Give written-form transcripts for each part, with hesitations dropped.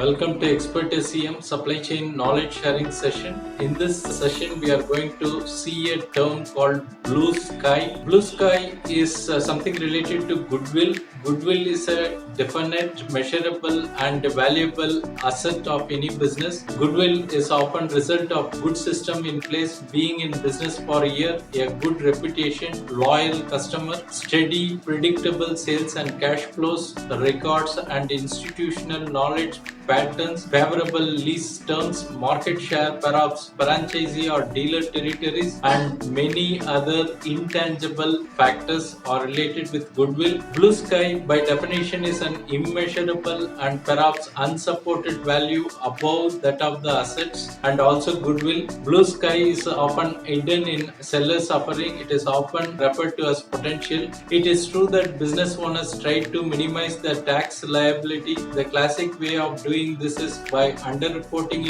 Welcome to Expert SCM Supply Chain Knowledge Sharing session. In this session, we are going to see a term called Blue Sky. Blue Sky is something related to goodwill. Goodwill is a definite, measurable, and valuable asset of any business. Goodwill is often result of good system in place, being in business for a year, a good reputation, loyal customer, steady, predictable sales and cash flows, records and institutional knowledge patterns, favorable lease terms, market share, perhaps franchisee or dealer territories, and many other intangible factors are related with goodwill. Blue sky, by definition, is an immeasurable and perhaps unsupported value above that of the assets and also goodwill. Blue sky is often hidden in seller's offering. It is often referred to as potential. It is true that business owners try to minimize the tax liability. The classic way of doing this is by underreporting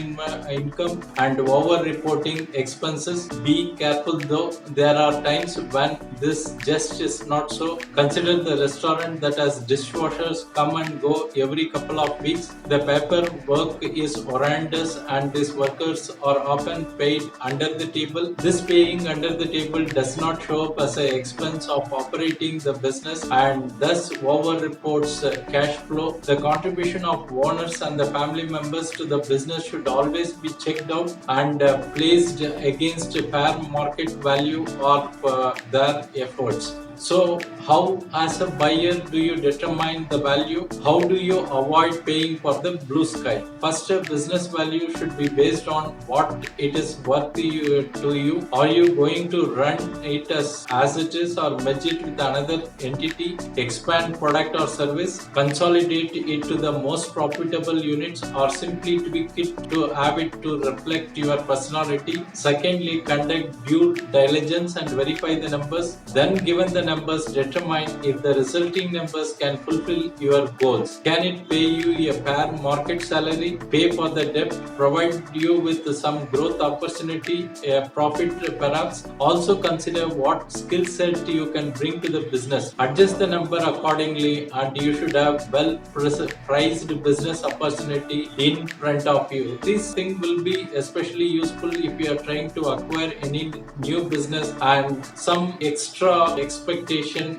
income and over-reporting expenses. Be careful though, there are times when this just is not so. Consider the restaurant that has dishwashers come and go every couple of weeks. The paperwork is horrendous and these workers are often paid under the table. This paying under the table does not show up as an expense of operating the business and thus over-reports cash flow. The contribution of owners and the family members to the business should always be checked out and placed against fair market value of their efforts. So, how as a buyer do you determine the value? How do you avoid paying for the blue sky? First, a business value should be based on what it is worth to you. Are you going to run it as it is or merge it with another entity, expand product or service, consolidate it to the most profitable units, or simply tweak it to have it to reflect your personality? Secondly, conduct due diligence and verify the numbers. Then, given the numbers, determine if the resulting numbers can fulfill your goals. Can it pay you a fair market salary, pay for the debt, provide you with some growth opportunity, a profit perhaps? Also consider what skill set you can bring to the business. Adjust the number accordingly and you should have well priced business opportunity in front of you. This thing will be especially useful if you are trying to acquire any new business and some extra expectation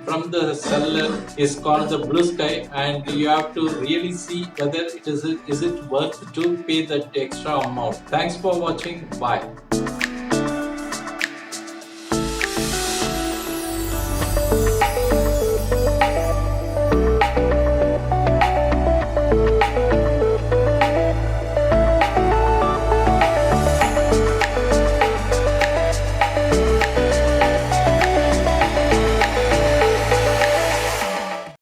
from the seller is called the blue sky, and you have to really see whether is it worth to pay that extra amount. Thanks for watching. Bye.